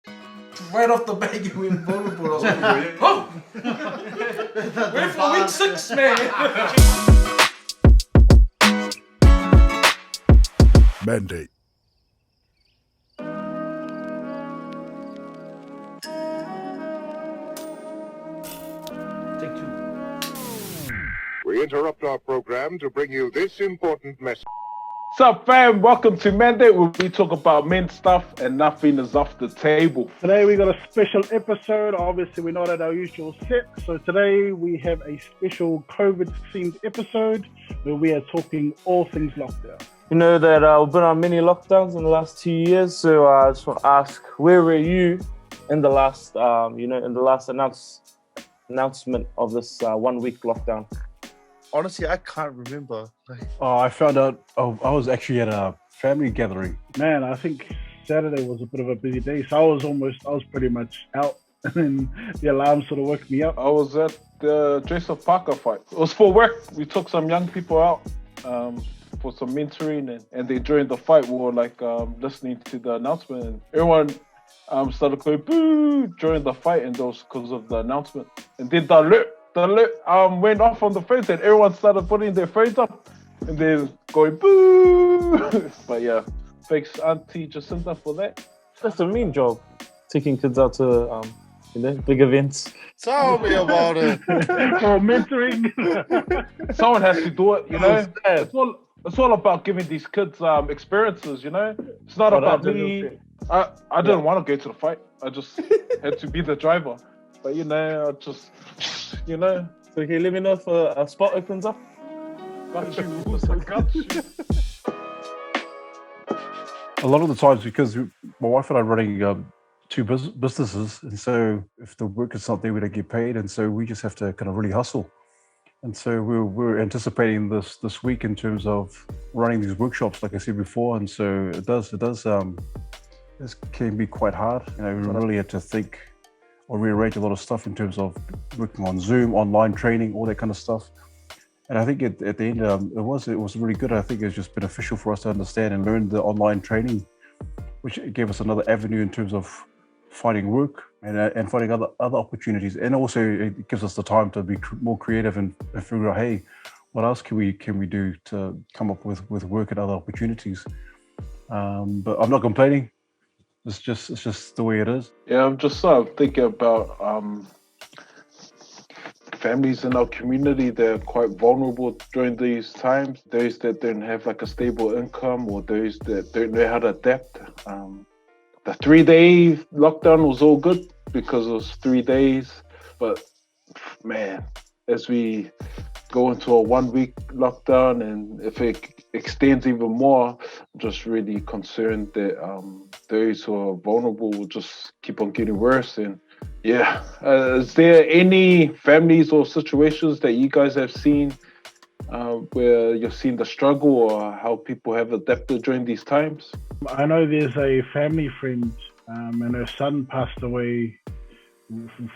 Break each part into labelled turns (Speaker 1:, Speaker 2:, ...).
Speaker 1: Right off the bat, you went vulnerable. I was like, oh! Wait for week 6, man!
Speaker 2: Mandate.
Speaker 1: Take 2.
Speaker 3: We interrupt our program to bring you this important message.
Speaker 4: What's up, fam? Welcome to Mandate, where we talk about men's stuff and nothing is off the table.
Speaker 5: Today we got a special episode. Obviously, we're not at our usual set. So today we have a special COVID-themed episode where we are talking all things lockdown.
Speaker 6: You know that we've been on many lockdowns in the last 2 years, so I just want to ask, where were you in the last, announcement of this 1 week lockdown?
Speaker 7: Honestly, I can't remember.
Speaker 5: I found out I was actually at a family gathering. Man, I think Saturday was a bit of a busy day, so I was pretty much out, and then the alarm sort of woke me up.
Speaker 4: I was at the Joseph Parker fight. It was for work. We took some young people out for some mentoring, and then during the fight, we were like listening to the announcement, and everyone started going boo during the fight, and that was because of the announcement. And then the alert went off on the phones, and everyone started putting their phones up and then going boo. But yeah, thanks Auntie Jacinta for that.
Speaker 6: That's a mean job, taking kids out to big events.
Speaker 7: Tell me about it.
Speaker 5: For mentoring.
Speaker 4: Someone has to do it, you know. It's all about giving these kids experiences, you know. It's not about me. I didn't want to go to the fight. I just had to be the driver. But you know, I just, you know.
Speaker 6: So okay, let me know if a spot opens up.
Speaker 4: Got you. I got you.
Speaker 8: A lot of the times, because my wife and I are running two businesses, and so if the work is not there, we don't get paid, and so we just have to kind of really hustle. And so we're anticipating this week in terms of running these workshops, like I said before, and so it can be quite hard. You know, we really had to think or rearrange a lot of stuff in terms of working on Zoom, online training, all that kind of stuff. And I think at the end, it was really good. I think it was just beneficial for us to understand and learn the online training, which gave us another avenue in terms of finding work and finding other opportunities. And also it gives us the time to be more creative and figure out, hey, what else can we do to come up with work and other opportunities? But I'm not complaining. It's just the way it is.
Speaker 4: Yeah, I'm just thinking about families in our community that are quite vulnerable during these times. Those that don't have like a stable income, or those that don't know how to adapt. The 3-day lockdown was all good because it was 3 days. But man, as we go into a 1 week lockdown, and if it extends even more, I'm just really concerned that those who are vulnerable will just keep on getting worse. And yeah, is there any families or situations that you guys have seen where you've seen the struggle or how people have adapted during these times?
Speaker 5: I know there's a family friend, and her son passed away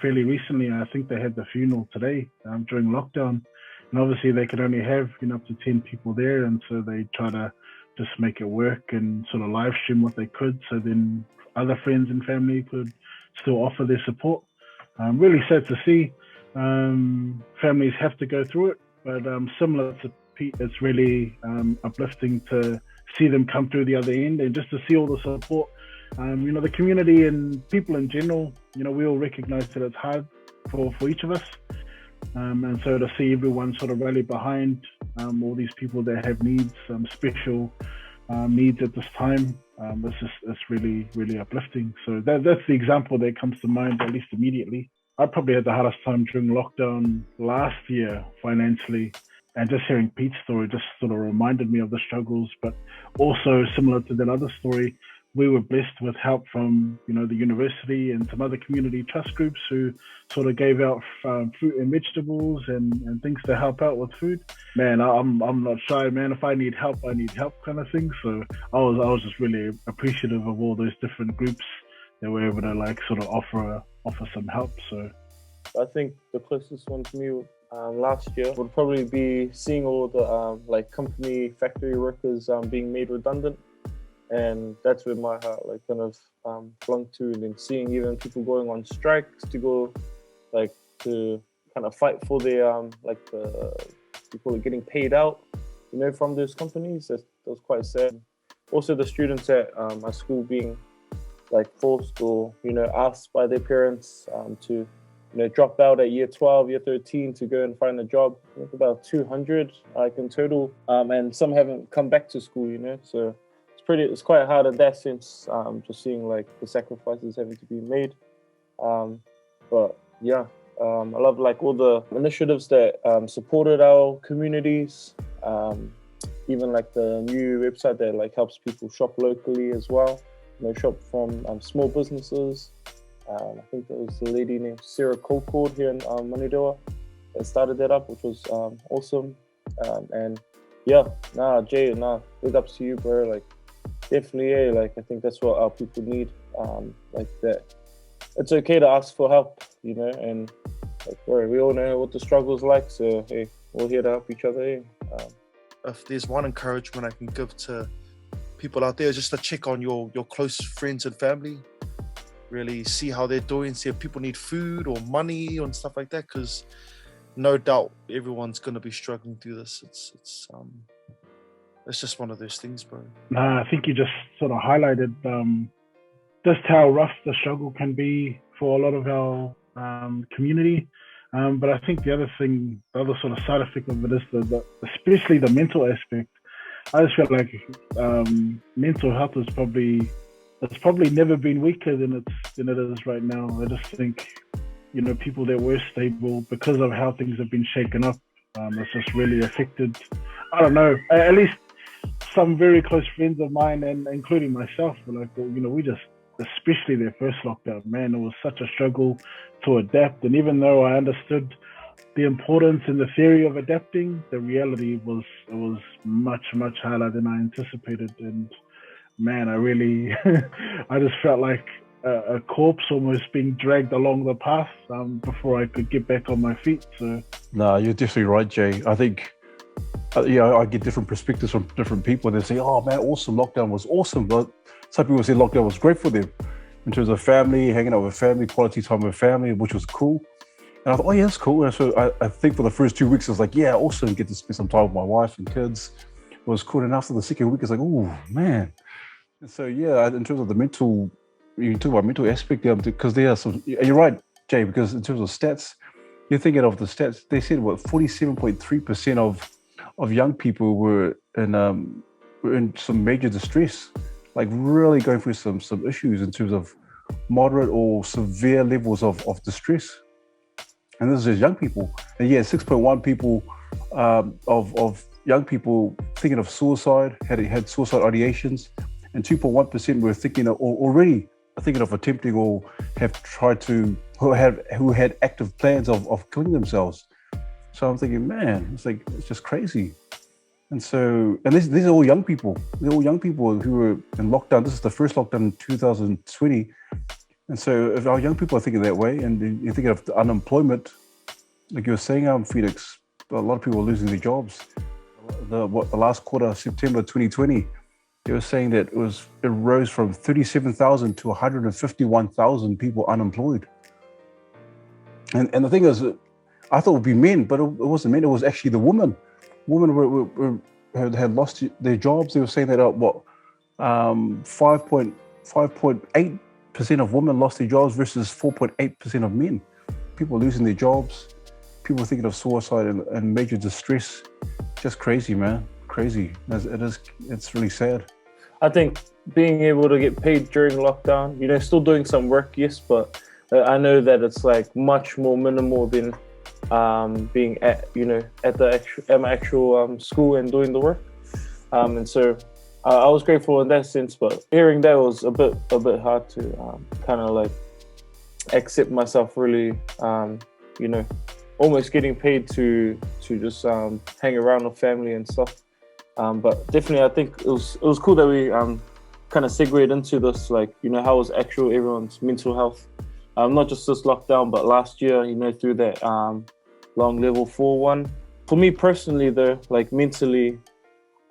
Speaker 5: fairly recently. I think they had the funeral today during lockdown. And obviously they could only have up to 10 people there, and so they try to just make it work and sort of live stream what they could, so then other friends and family could still offer their support. Really sad to see. Families have to go through it, but similar to Pete, it's really uplifting to see them come through the other end, and just to see all the support. The community and people in general, we all recognize that it's hard for each of us. And so to see everyone sort of rally behind all these people that have needs, special needs at this time, it's really, really uplifting. So that's the example that comes to mind, at least immediately. I probably had the hardest time during lockdown last year financially, and just hearing Pete's story just sort of reminded me of the struggles. But also similar to that other story, we were blessed with help from, the university and some other community trust groups who sort of gave out fruit and vegetables and things to help out with food. Man, I'm not shy, man. If I need help kind of thing. So I was just really appreciative of all those different groups that were able to sort of offer some help. So
Speaker 6: I think the closest one to me last year would probably be seeing all the company factory workers being made redundant. and that's where my heart like kind of flung to. And then seeing even people going on strikes to go like to kind of fight for their like the people getting paid out, you know, from those companies. That was quite sad. Also, the students at my school being like forced or, you know, asked by their parents to, you know, drop out at year 12, year 13 to go and find a job. I think about 200 like in total, and some haven't come back to school, you know. So it's quite hard in that sense, just seeing like the sacrifices having to be made. But yeah, I love like all the initiatives that supported our communities. Even like the new website that like helps people shop locally as well. You know, shop from small businesses. I think there was a lady named Sarah Colcord here in Manurewa that started that up, which was awesome. And yeah, Jay, big ups to you, bro. Like definitely, like I think that's what our people need. Like that, it's okay to ask for help, you know, and like bro, we all know what the struggle's like. So hey, we're here to help each other. Eh?
Speaker 7: If there's one encouragement I can give to people out there, just to check on your close friends and family, really see how they're doing, see if people need food or money and stuff like that, because no doubt everyone's going to be struggling through this. It's just one of those things, bro.
Speaker 5: I think you just sort of highlighted just how rough the struggle can be for a lot of our community. But I think the other sort of side effect of it is especially the mental aspect. I just feel like mental health it's probably never been weaker than it is right now. I just think, you know, people that were stable because of how things have been shaken up, it's just really affected. I don't know, at least some very close friends of mine, and including myself, were like, well, you know, we just, especially their first lockdown, man, it was such a struggle to adapt. And even though I understood the importance and the theory of adapting, the reality was much, much harder than I anticipated. And man, I really, I just felt like a corpse almost being dragged along the path before I could get back on my feet. So,
Speaker 8: No, you're definitely right, Jay. I think, I get different perspectives from different people. They say, oh man, awesome, lockdown was awesome. But some people say lockdown was great for them in terms of family, hanging out with family, quality time with family, which was cool. And I thought, oh yeah, that's cool. And so I think for the first 2 weeks, I was like, yeah, awesome, get to spend some time with my wife and kids. It was cool. And after the second week, it's like, oh man. And so yeah, in terms of the mental, you talk about mental aspect, because there are some, you're right, Jay, because in terms of stats, you're thinking of the stats, they said what 47.3% of young people were in some major distress, like really going through some issues in terms of moderate or severe levels of distress. And this is just young people. And yeah, 6.1 people of young people thinking of suicide, had suicide ideations, and 2.1% were thinking of, or already thinking of attempting or have tried to, who had active plans of killing themselves. So I'm thinking, man, it's just crazy. And so, and these are all young people. They're all young people who were in lockdown. This is the first lockdown in 2020. And so if our young people are thinking that way, and you're thinking of the unemployment, like you were saying, Felix, a lot of people are losing their jobs. The last quarter, September 2020, they were saying that it rose from 37,000 to 151,000 people unemployed. And the thing is, I thought it would be men, but it wasn't men. It was actually the women. Women had lost their jobs. They were saying that 5.8% of women lost their jobs versus 4.8% of men. People losing their jobs, people thinking of suicide and major distress. Just crazy, man. Crazy. It's really sad.
Speaker 6: I think being able to get paid during lockdown, you know, still doing some work, yes, but I know that it's like much more minimal than being at my actual school and doing the work. And so I was grateful in that sense, but hearing that was a bit hard to kind of like accept myself really, almost getting paid to just hang around with family and stuff. But definitely, I think it was cool that we kind of segued into this, like, you know, how was actual everyone's mental health, not just this lockdown, but last year, you know, through that long level 4 one. For me personally, though, like mentally,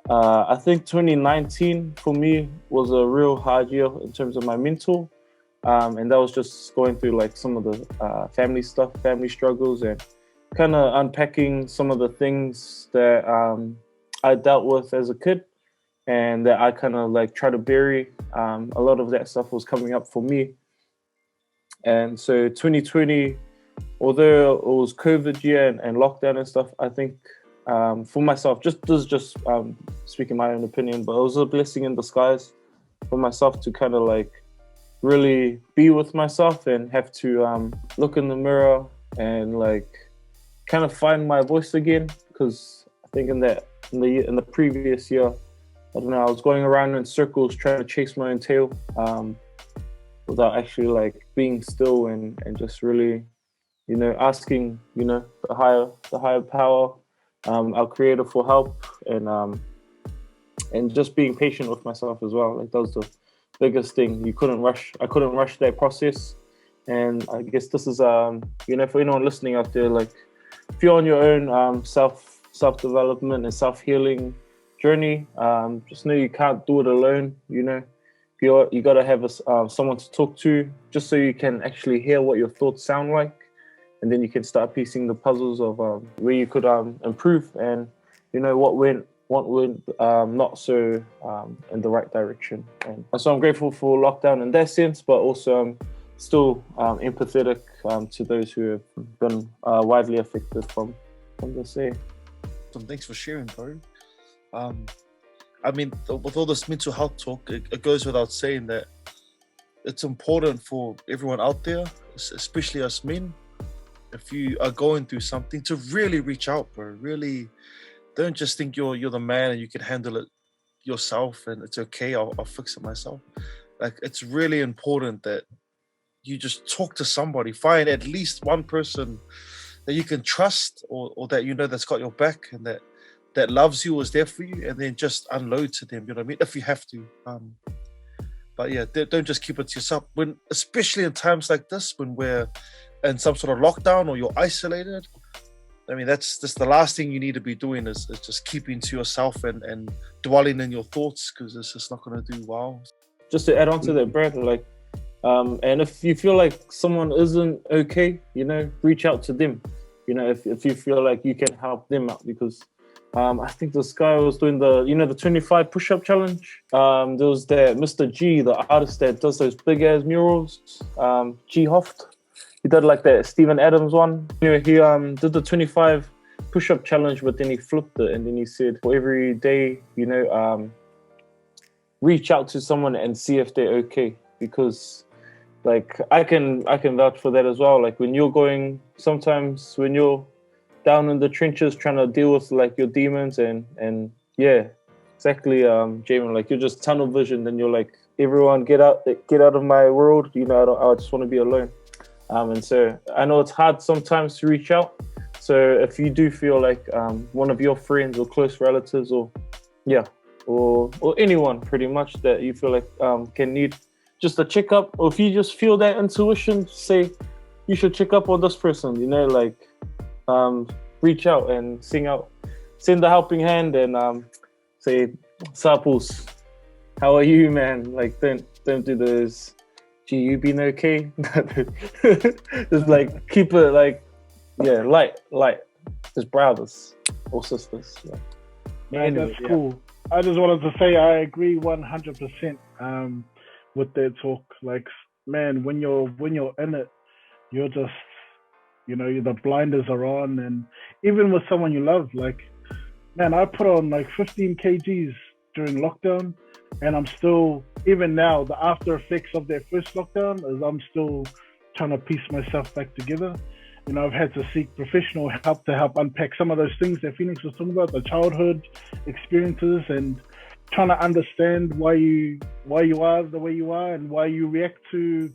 Speaker 6: I think 2019 for me was a real hard year in terms of my mental. And that was just going through like some of the family stuff, family struggles, and kind of unpacking some of the things that I dealt with as a kid and that I kind of like try to bury. A lot of that stuff was coming up for me. And so 2020, although it was COVID year and lockdown and stuff, I think for myself, this is just speaking my own opinion, but it was a blessing in disguise for myself to kind of like really be with myself and have to look in the mirror and like kind of find my voice again. Because I think in the previous year, I don't know, I was going around in circles trying to chase my own tail without actually like being still and just really, you know, asking, you know, the higher power, our creator for help, and just being patient with myself as well. Like that was the biggest thing. I couldn't rush that process. And I guess this is you know, for anyone listening out there, like if you're on your own self-development and self-healing journey, just know you can't do it alone. You know, you got to have someone to talk to, just so you can actually hear what your thoughts sound like, and then you can start piecing the puzzles of where you could improve, and you know what went not so in the right direction. And so I'm grateful for lockdown in that sense, but also still empathetic to those who have been widely affected from this.
Speaker 7: Thanks for sharing, bro. I mean, with all this mental health talk, it goes without saying that it's important for everyone out there, especially us men, if you are going through something, to really reach out, bro. Really, don't just think you're the man and you can handle it yourself and it's okay, I'll fix it myself. Like, it's really important that you just talk to somebody, find at least one person that you can trust or that you know that's got your back and that loves you, is there for you, and then just unload to them, you know what I mean, if you have to. But yeah, don't just keep it to yourself, especially in times like this when we're in some sort of lockdown or you're isolated. I mean, that's the last thing you need to be doing is just keeping to yourself and dwelling in your thoughts, because it's just not going to do well.
Speaker 6: Just to add on to that, Brad, like, and if you feel like someone isn't okay, you know, reach out to them. You know, if you feel like you can help them out, because I think this guy was doing the 25 push-up challenge. There was that Mr. G, the artist that does those big ass murals, G Hoft. He did like that Steven Adams one. You know, he did the 25 push-up challenge, but then he flipped it, and then he said, for every day, you know, reach out to someone and see if they're okay. Because like I can vouch for that as well. Like when you're down in the trenches trying to deal with like your demons and yeah, exactly, Jamin, like you're just tunnel vision, and you're like, everyone get out of my world, you know, I just want to be alone. And so I know it's hard sometimes to reach out. So if you do feel like one of your friends or close relatives or anyone pretty much that you feel like can need just a checkup, or if you just feel that intuition, say you should check up on this person, you know, like reach out and send a helping hand and say, Sapus, how are you, man? Like don't do those, gee, you been okay? Just like keep it like, yeah, light. Just brothers or sisters. Yeah.
Speaker 5: Man,
Speaker 6: Anyway,
Speaker 5: that's cool. I just wanted to say I agree 100% with that talk. Like, man, when you're in it, you're just, you know, the blinders are on, and even with someone you love, like, man, I put on like 15 kgs during lockdown, and I'm still, even now, the after effects of that first lockdown is I'm still trying to piece myself back together. You know, I've had to seek professional help to help unpack some of those things that Phoenix was talking about, the childhood experiences, and trying to understand why you are the way you are and why you react to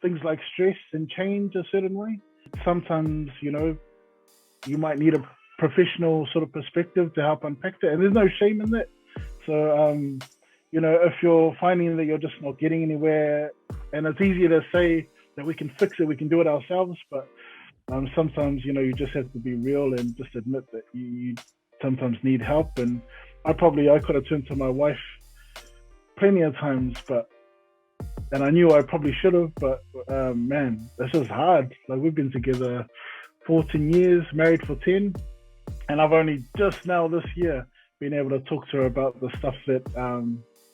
Speaker 5: things like stress and change a certain way. Sometimes, you know, you might need a professional sort of perspective to help unpack that, and there's no shame in that. So, you know, if you're finding that you're just not getting anywhere, and it's easier to say that we can fix it, we can do it ourselves, but sometimes, you know, you just have to be real and just admit that you sometimes need help, and I could have turned to my wife plenty of times, and I knew I probably should have, but man, this is hard. Like, we've been together 14 years, married for 10, and I've only just now this year been able to talk to her about the stuff that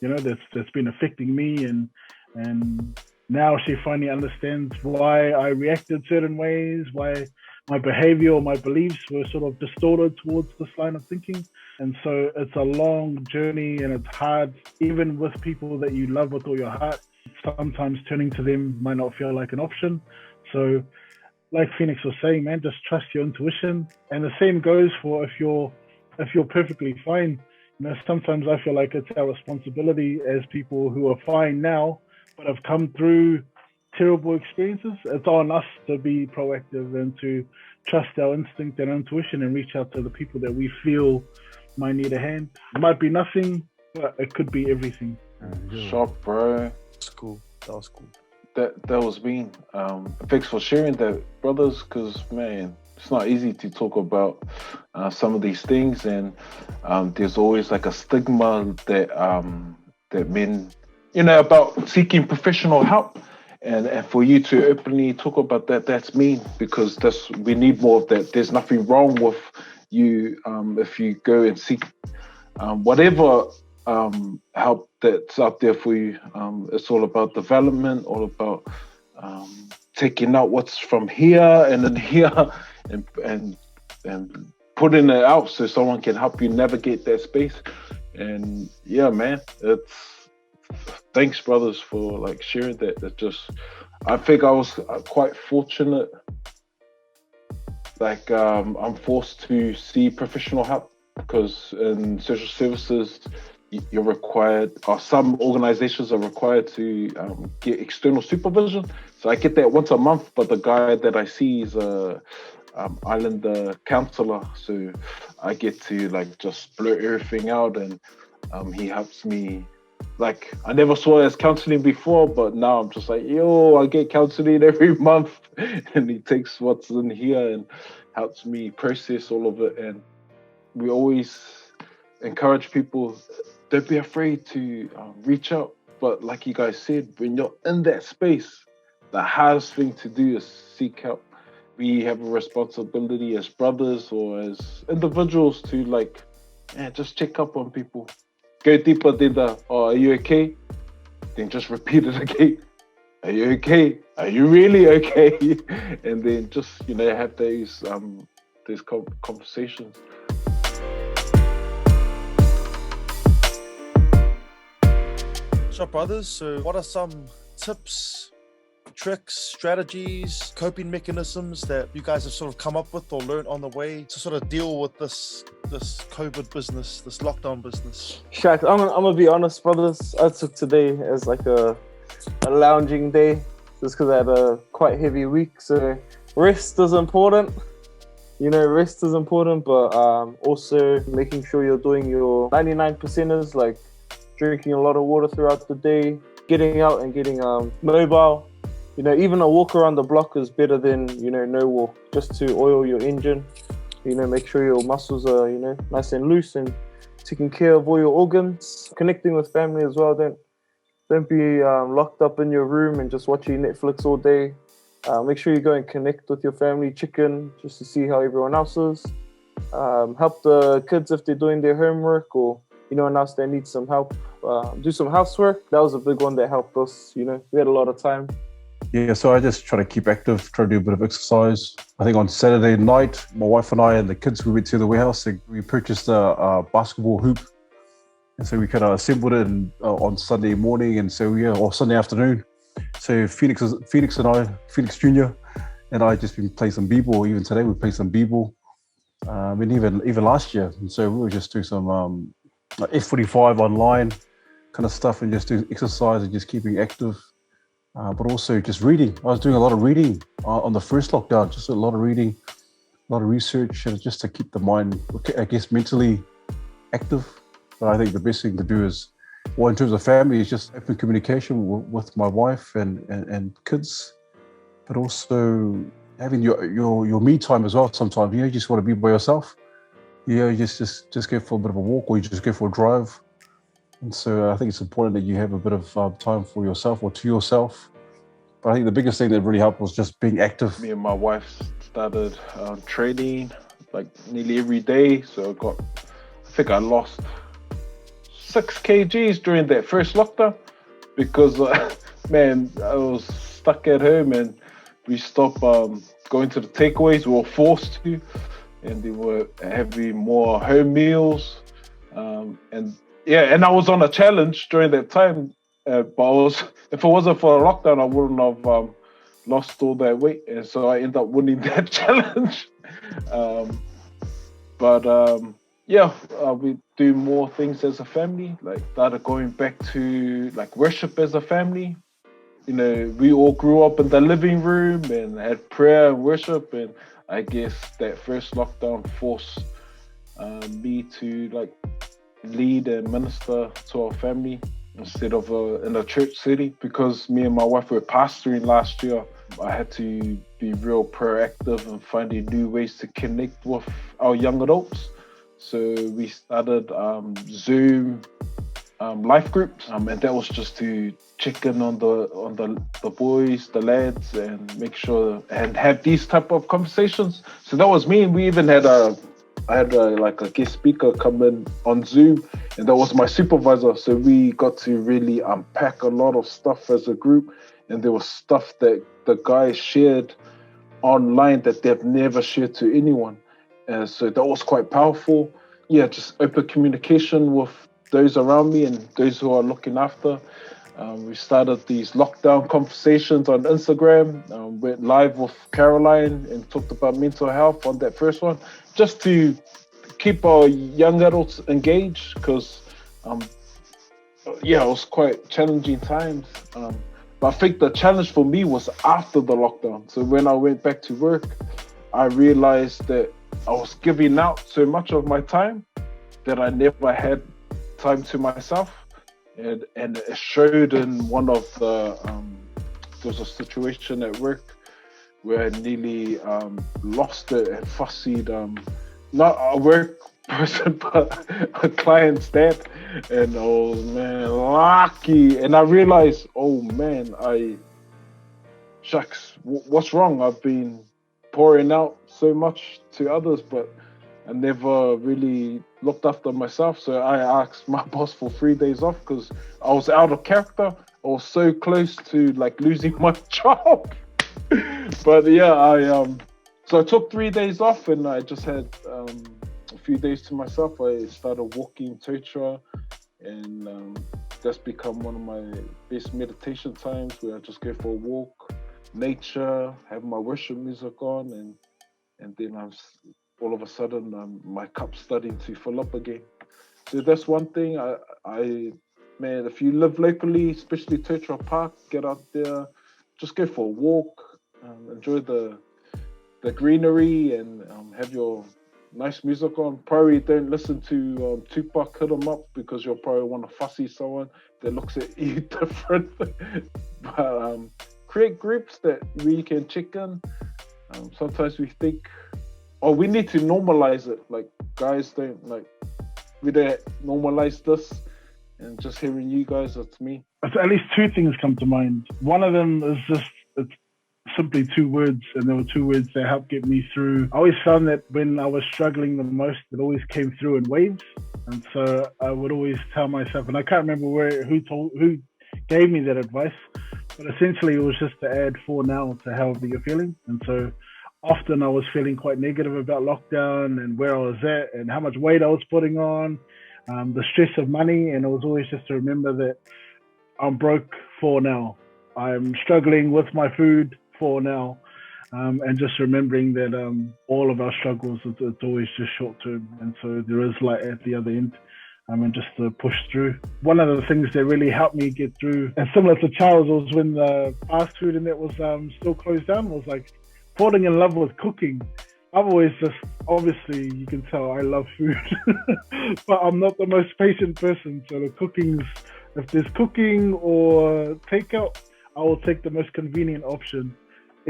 Speaker 5: that's been affecting me, and now she finally understands why I reacted certain ways, why my behavior or my beliefs were sort of distorted towards this line of thinking. And so it's a long journey, and it's hard, even with people that you love with all your heart. Sometimes turning to them might not feel like an option. So like Phoenix was saying, man, just trust your intuition. And the same goes for if you're perfectly fine. Sometimes I feel like it's our responsibility as people who are fine now, but have come through terrible experiences. It's on us to be proactive and to trust our instinct and intuition and reach out to the people that we feel might need a hand. It might be nothing, but it could be everything.
Speaker 4: Sharp, bro.
Speaker 7: That's cool. That was cool.
Speaker 4: That was mean. Thanks for sharing that, brothers, because, man, it's not easy to talk about some of these things, and there's always like a stigma that men, about seeking professional help, and for you to openly talk about that, that's mean, because we need more of that. There's nothing wrong with you if you go and seek whatever help that's out there for you. It's all about development, all about taking out what's from here and then here, and putting it out so someone can help you navigate that space. And yeah, man, thanks, brothers, for like sharing that. I think I was quite fortunate. Like, I'm forced to see professional help, because in social services, you're required, or some organizations are required to get external supervision. So I get that once a month, but the guy that I see is a Islander counselor. So I get to like just blurt everything out, and he helps me. Like, I never saw it as counseling before, but now I'm just like, I get counseling every month, and he takes what's in here and helps me process all of it. And we always encourage people, don't be afraid to reach out. But like you guys said, when you're in that space, the hardest thing to do is seek help. We have a responsibility as brothers or as individuals to just check up on people. Go deeper than are you okay? Then just repeat it again. Are you okay? Are you really okay? And then just, have these conversations.
Speaker 7: So, brothers, so what are some tips, tricks, strategies, coping mechanisms that you guys have sort of come up with or learned on the way to sort of deal with this COVID business, this lockdown business?
Speaker 6: Shaq, I'm gonna be honest, brothers. I took today as like a lounging day, just because I had a quite heavy week. So rest is important. Rest is important, but also making sure you're doing your 99%ers, like drinking a lot of water throughout the day, getting out and getting mobile. Even a walk around the block is better than, no walk, just to oil your engine. Make sure your muscles are, nice and loose, and taking care of all your organs. Connecting with family as well. Don't be locked up in your room and just watching Netflix all day. Make sure you go and connect with your family, chicken, just to see how everyone else is. Help the kids if they're doing their homework, or anyone else that needs some help. Do some housework. That was a big one that helped us. We had a lot of time.
Speaker 8: Yeah, so I just try to keep active, try to do a bit of exercise. I think on Saturday night, my wife and I and the kids, we went to the warehouse and we purchased a basketball hoop. And so we kind of assembled it on Sunday morning, and so or Sunday afternoon. So Phoenix Jr. and I just been playing some b-ball. Even today we played b ball. And even last year. And so we were just doing some F45 online kind of stuff, and just doing exercise and just keeping active. But also just reading. I was doing a lot of reading on the first lockdown, just a lot of reading, a lot of research, and just to keep the mind, I guess, mentally active. But I think the best thing to do is, in terms of family, is just open communication with my wife and kids, but also having your me time as well. Sometimes you just want to be by yourself. Yeah, you just go for a bit of a walk, or you just go for a drive. And so I think it's important that you have a bit of time for yourself or to yourself. But I think the biggest thing that really helped was just being active.
Speaker 4: Me and my wife started training like nearly every day. So I think I lost 6 kgs during that first lockdown because, man, I was stuck at home and we stopped going to the takeaways. We were forced to, and they were having more home meals. And I was on a challenge during that time. But if it wasn't for a lockdown, I wouldn't have lost all that weight. And so I ended up winning that challenge. We do more things as a family, like started going back to like worship as a family. You know, we all grew up in the living room and had prayer and worship. And I guess that first lockdown forced me to like lead and minister to our family instead of in a church city. Because me and my wife were pastoring last year, I had to be real proactive and finding new ways to connect with our young adults. So we started Zoom life groups, and that was just to check in on the boys, the lads, and make sure and have these type of conversations. So that was me. And we even had I had a guest speaker come in on Zoom, and that was my supervisor. So we got to really unpack a lot of stuff as a group, and there was stuff that the guys shared online that they've never shared to anyone. So that was quite powerful. Yeah, just open communication with those around me and those who are looking after. We started these lockdown conversations on Instagram, went live with Caroline and talked about mental health on that first one, just to keep our young adults engaged, because it was quite challenging times. But I think the challenge for me was after the lockdown. So when I went back to work, I realized that I was giving out so much of my time that I never had time to myself. And it showed in one of the, there was a situation at work where I nearly lost it and fussied, not a work person, but a client's dad. And oh man, lucky. And I realized, oh man, shucks, what's wrong? I've been pouring out so much to others, but I never really looked after myself. So I asked my boss for 3 days off because I was out of character. I was so close to like losing my job. But yeah, so I took 3 days off and I just had a few days to myself. I started walking Totra, and that's become one of my best meditation times, where I just go for a walk, nature, have my worship music on, and then all of a sudden my cup's starting to fill up again. So that's one thing. Man, if you live locally, especially Totra Park, get out there, just go for a walk, enjoy the greenery, and have your nice music on. Probably don't listen to Tupac Hit 'Em Up, because you'll probably want to fussy someone that looks at you different. But create groups that we can check in. Sometimes we think, we need to normalize it. Like, guys we don't normalize this. And just hearing you guys, that's me.
Speaker 5: At least two things come to mind. One of them is it's simply 2 words, and there were 2 words that helped get me through. I always found that when I was struggling the most, it always came through in waves. And so I would always tell myself, and I can't remember who gave me that advice, but essentially it was just to add 4 now to however you're feeling. And so often I was feeling quite negative about lockdown and where I was at and how much weight I was putting on, the stress of money, and it was always just to remember that I'm broke for now. I'm struggling with my food for now, and just remembering that all of our struggles, it's always just short term, and so there is light at the other end, and just to push through. One of the things that really helped me get through, and similar to Charles, was when the fast food and that was still closed down, was like falling in love with cooking. I've always obviously you can tell I love food, but I'm not the most patient person. So if there's cooking or takeout, I will take the most convenient option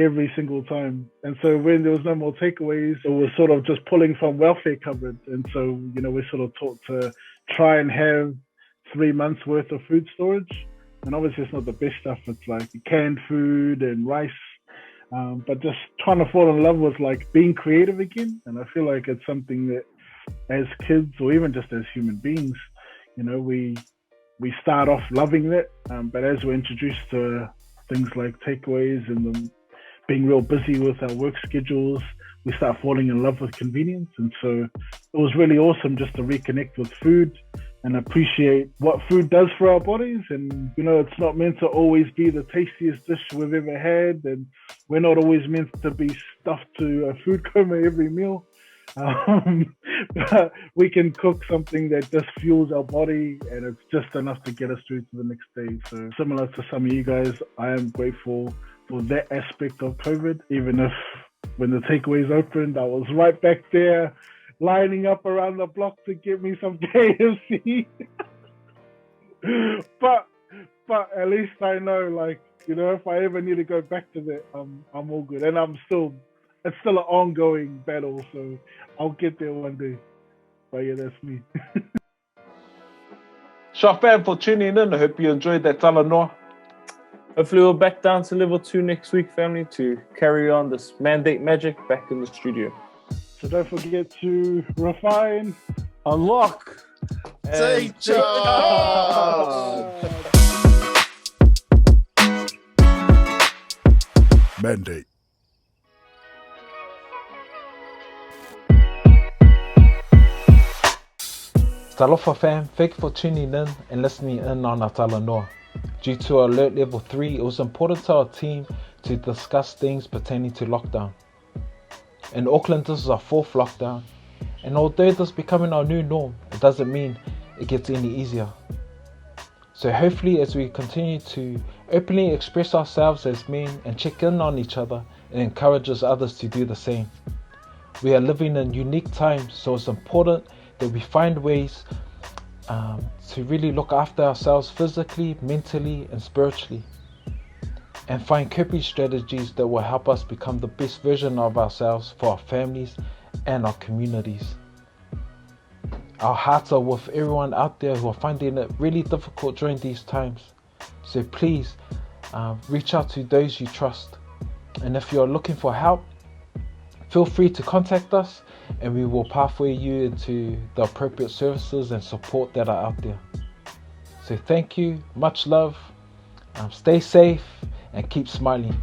Speaker 5: every single time. And so when there was no more takeaways, it was sort of just pulling from welfare cupboard. And so, we're sort of taught to try and have 3 months worth of food storage. And obviously it's not the best stuff. It's like canned food and rice. But just trying to fall in love with like being creative again. And I feel like it's something that as kids or even just as human beings, we start off loving it. But as we're introduced to things like takeaways and being real busy with our work schedules, we start falling in love with convenience. And so it was really awesome just to reconnect with food and appreciate what food does for our bodies. And, it's not meant to always be the tastiest dish we've ever had. And we're not always meant to be stuffed to a food coma every meal. But we can cook something that just fuels our body, and it's just enough to get us through to the next day. So similar to some of you guys, I am grateful for that aspect of COVID, even if when the takeaways opened, I was right back there lining up around the block to get me some KFC. but at least I know, like, if I ever need to go back to that, I'm all good. And it's still an ongoing battle, so I'll get there one day. But yeah, that's me.
Speaker 4: Shafan for tuning in. I hope you enjoyed that Talanoa.
Speaker 6: Hopefully we're back down to level 2 next week, family, to carry on this mandate magic back in the studio.
Speaker 5: So don't forget to refine,
Speaker 6: unlock,
Speaker 7: take charge.
Speaker 2: Mandate.
Speaker 9: Talofa fam, thank you for tuning in and listening in on our Talanoa. Due to alert level 3, it was important to our team to discuss things pertaining to lockdown. In Auckland, this is our 4th lockdown, and although this is becoming our new norm, it doesn't mean it gets any easier. So hopefully as we continue to openly express ourselves as men and check in on each other, it encourages others to do the same. We are living in unique times, so it's important that we find ways to really look after ourselves physically, mentally and spiritually, and find coping strategies that will help us become the best version of ourselves for our families and our communities. Our hearts are with everyone out there who are finding it really difficult during these times. So please reach out to those you trust. And if you're looking for help, feel free to contact us and we will pathway you into the appropriate services and support that are out there. So thank you, much love, stay safe and keep smiling.